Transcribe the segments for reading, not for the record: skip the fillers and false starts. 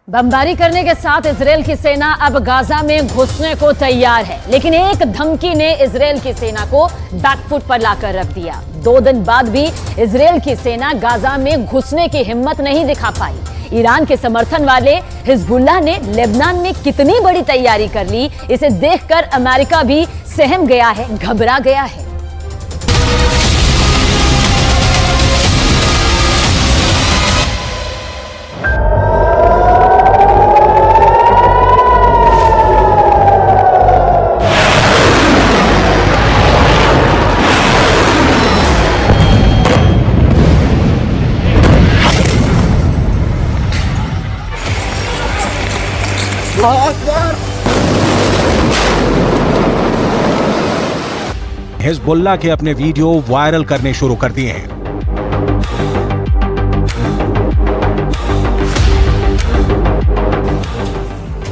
बमबारी करने के साथ इजरायल की सेना अब गाजा में घुसने को तैयार है, लेकिन एक धमकी ने इजरायल की सेना को बैकफुट पर लाकर रख दिया। 2 दिन बाद भी इजरायल की सेना गाजा में घुसने की हिम्मत नहीं दिखा पाई। ईरान के समर्थन वाले हिजबुल्लाह ने लेबनान में कितनी बड़ी तैयारी कर ली, इसे देखकर अमेरिका भी सहम गया है, घबरा गया है। हिजबुल्लाह के अपने वीडियो वायरल करने शुरू कर दिए हैं।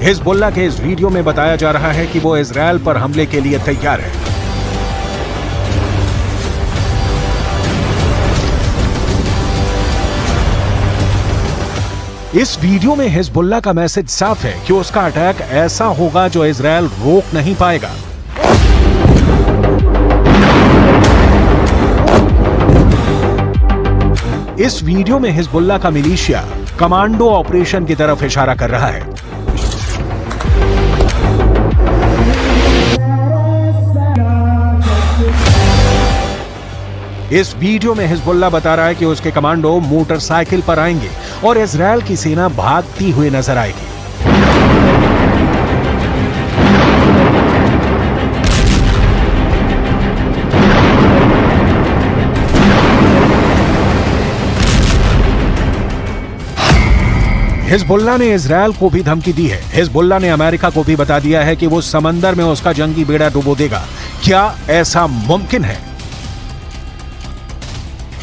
हिजबुल्लाह के इस वीडियो में बताया जा रहा है कि वो इजरायल पर हमले के लिए तैयार है। इस वीडियो में हिजबुल्लाह का मैसेज साफ है कि उसका अटैक ऐसा होगा जो इजरायल रोक नहीं पाएगा। इस वीडियो में हिजबुल्लाह का मिलिशिया कमांडो ऑपरेशन की तरफ इशारा कर रहा है। इस वीडियो में हिजबुल्लाह बता रहा है कि उसके कमांडो मोटरसाइकिल पर आएंगे और इजरायल की सेना भागती हुई नजर आएगी। हिजबुल्लाह ने इजरायल को भी धमकी दी है। हिजबुल्लाह ने अमेरिका को भी बता दिया है कि वो समंदर में उसका जंगी बेड़ा डुबो देगा। क्या ऐसा मुमकिन है?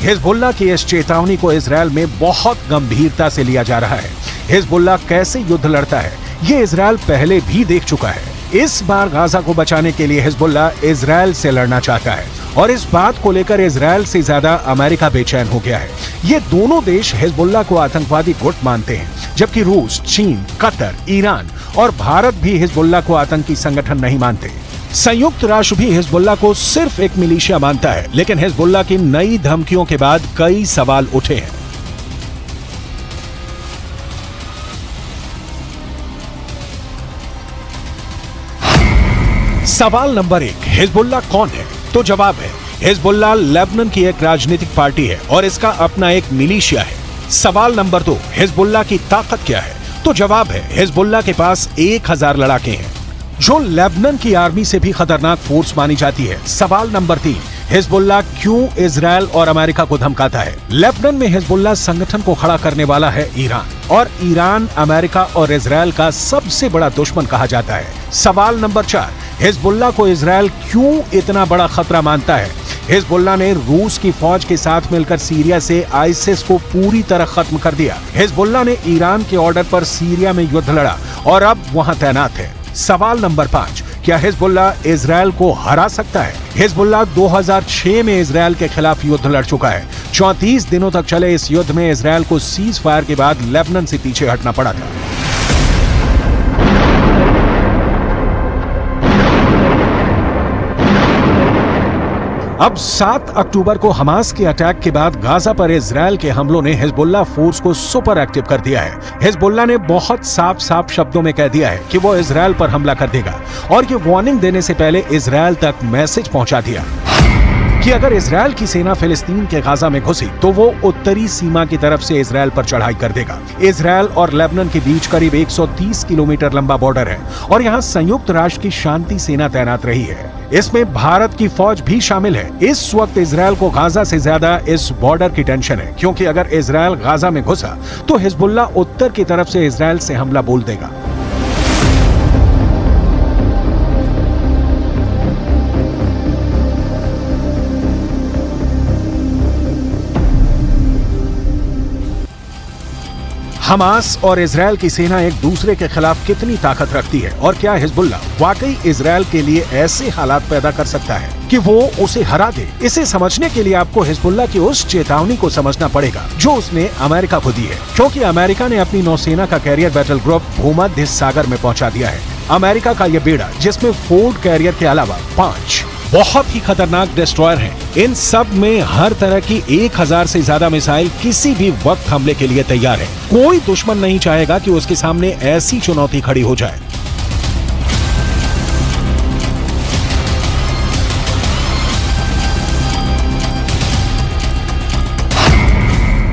हिजबुल्लाह की इस चेतावनी को इजरायल में बहुत गंभीरता से लिया जा रहा है। हिजबुल्लाह कैसे युद्ध लड़ता है, ये इजरायल पहले भी देख चुका है। इस बार गाजा को बचाने के लिए हिजबुल्लाह इजरायल से लड़ना चाहता है और इस बात को लेकर इजरायल से ज्यादा अमेरिका बेचैन हो गया है। ये दोनों देश हिजबुल्लाह को आतंकवादी गुट मानते हैं, जबकि रूस, चीन, कतर, ईरान और भारत भी हिजबुल्लाह को आतंकी संगठन नहीं मानते। संयुक्त राष्ट्र भी हिजबुल्लाह को सिर्फ एक मिलिशिया मानता है, लेकिन हिजबुल्लाह की नई धमकियों के बाद कई सवाल उठे हैं। सवाल नंबर 1, हिजबुल्लाह कौन है? तो जवाब है, हिजबुल्लाह लेबनान की एक राजनीतिक पार्टी है और इसका अपना एक मिलिशिया है। सवाल नंबर 2, हिजबुल्लाह की ताकत क्या है? तो जवाब है, हिजबुल्लाह के पास 1000 लड़ाके हैं, जो लेबनान की आर्मी से भी खतरनाक फोर्स मानी जाती है। सवाल नंबर 3, हिजबुल्लाह क्यों इजरायल और अमेरिका को धमकाता है? लेबनान में हिजबुल्लाह संगठन को खड़ा करने वाला है ईरान, और ईरान अमेरिका और इजरायल का सबसे बड़ा दुश्मन कहा जाता है। सवाल नंबर 4, हिजबुल्लाह को इजरायल क्यों इतना बड़ा खतरा मानता है? हिजबुल्लाह ने रूस की फौज के साथ मिलकर सीरिया से आईसिस को पूरी तरह खत्म कर दिया। हिजबुल्लाह ने ईरान के ऑर्डर पर सीरिया में युद्ध लड़ा और अब वहां तैनात है। सवाल नंबर 5, क्या हिजबुल्लाह इजरायल को हरा सकता है? हिजबुल्लाह 2006 में इजरायल के खिलाफ युद्ध लड़ चुका है। 34 दिनों तक चले इस युद्ध में इजरायल को सीज फायर के बाद लेबनान से पीछे हटना पड़ा था। अब 7 अक्टूबर को हमास के अटैक के बाद गाजा पर इजरायल के हमलों ने हिजबुल्लाह फोर्स को सुपर एक्टिव कर दिया है। हिजबुल्लाह ने बहुत साफ शब्दों में कह दिया है कि वो इजरायल पर हमला कर देगा, और ये वार्निंग देने से पहले इजरायल तक मैसेज पहुंचा दिया कि अगर इजरायल की सेना फिलिस्तीन के गाजा में घुसी तो वो उत्तरी सीमा की तरफ से इजरायल पर चढ़ाई कर देगा। इजरायल और लेबनान के बीच करीब 130 किलोमीटर लंबा बॉर्डर है और यहाँ संयुक्त राष्ट्र की शांति सेना तैनात रही है। इसमें भारत की फौज भी शामिल है। इस वक्त इजरायल को गाजा से ज्यादा इस बॉर्डर की टेंशन है, क्योंकि अगर इजरायल गाजा में घुसा तो हिजबुल्लाह उत्तर की तरफ से इजरायल से हमला बोल देगा। हमास और इजरायल की सेना एक दूसरे के खिलाफ कितनी ताकत रखती है और क्या हिजबुल्लाह वाकई इजरायल के लिए ऐसे हालात पैदा कर सकता है कि वो उसे हरा दे? इसे समझने के लिए आपको हिजबुल्लाह की उस चेतावनी को समझना पड़ेगा जो उसने अमेरिका को दी है, क्योंकि अमेरिका ने अपनी नौसेना का कैरियर बैटल ग्रुप भूमध्य सागर में पहुंचा दिया है। अमेरिका का यह बेड़ा, जिसमें फोर्ड कैरियर के अलावा 5 बहुत ही खतरनाक डिस्ट्रॉयर हैं, इन सब में हर तरह की 1000 से ज्यादा मिसाइल किसी भी वक्त हमले के लिए तैयार है। कोई दुश्मन नहीं चाहेगा कि उसके सामने ऐसी चुनौती खड़ी हो जाए।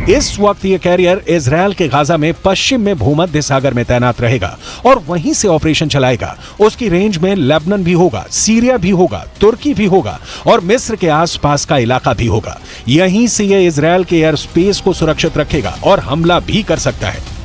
इस वक्त ये कैरियर इजरायल के गाजा में पश्चिम में भूमध्य सागर में तैनात रहेगा और वहीं से ऑपरेशन चलाएगा। उसकी रेंज में लेबनान भी होगा, सीरिया भी होगा, तुर्की भी होगा और मिस्र के आसपास का इलाका भी होगा। यहीं से ये इजरायल के एयर स्पेस को सुरक्षित रखेगा और हमला भी कर सकता है।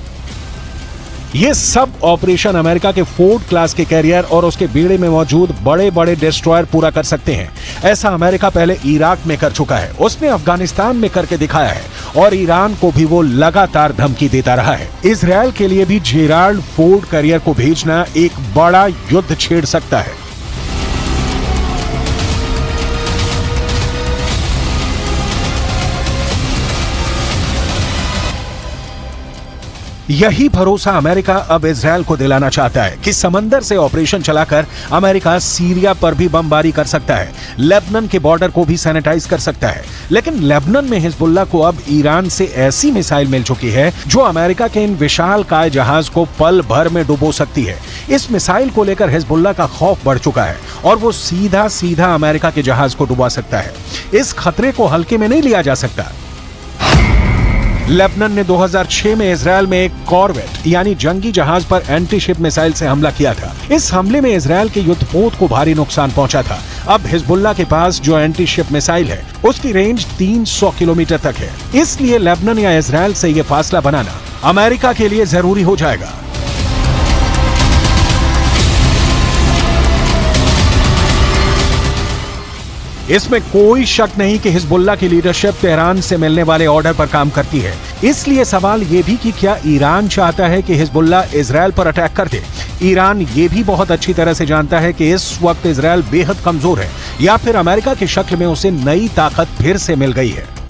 ये सब ऑपरेशन अमेरिका के फोर्ड क्लास के कैरियर और उसके बेड़े में मौजूद बड़े बड़े डिस्ट्रॉयर पूरा कर सकते हैं। ऐसा अमेरिका पहले इराक में कर चुका है, उसने अफगानिस्तान में करके दिखाया है और ईरान को भी वो लगातार धमकी देता रहा है। इजरायल के लिए भी जेराल्ड फोर्ड कैरियर को भेजना एक बड़ा युद्ध छेड़ सकता है। यही भरोसा अमेरिका अब इजरायल को दिलाना चाहता है कि समंदर से ऑपरेशन चलाकर अमेरिका सीरिया पर भी बमबारी कर सकता है, लेबनान के बॉर्डर को भी सैनिटाइज कर सकता है। लेकिन लेबनान में हिजबुल्लाह को अब ईरान से ऐसी मिसाइल मिल चुकी है जो अमेरिका के इन विशालकाय जहाज को पल भर में डुबो सकती है। इस मिसाइल को लेकर हिजबुल्लाह का खौफ बढ़ चुका है और वो सीधा सीधा अमेरिका के जहाज को डुबा सकता है। इस खतरे को हल्के में नहीं लिया जा सकता। लेबनान ने 2006 में इजरायल में एक कॉर्वेट यानी जंगी जहाज पर एंटी शिप मिसाइल से हमला किया था। इस हमले में इजरायल के युद्धपोत को भारी नुकसान पहुंचा था। अब हिजबुल्लाह के पास जो एंटी शिप मिसाइल है उसकी रेंज 300 किलोमीटर तक है। इसलिए लेबनान या इजरायल से यह फासला बनाना अमेरिका के लिए जरूरी हो जाएगा। इसमें कोई शक नहीं कि हिजबुल्लाह की लीडरशिप तेहरान से मिलने वाले ऑर्डर पर काम करती है। इसलिए सवाल ये भी कि क्या ईरान चाहता है कि हिजबुल्लाह इजरायल पर अटैक कर दे? ईरान ये भी बहुत अच्छी तरह से जानता है कि इस वक्त इजरायल बेहद कमजोर है या फिर अमेरिका की शक्ल में उसे नई ताकत फिर से मिल गई है।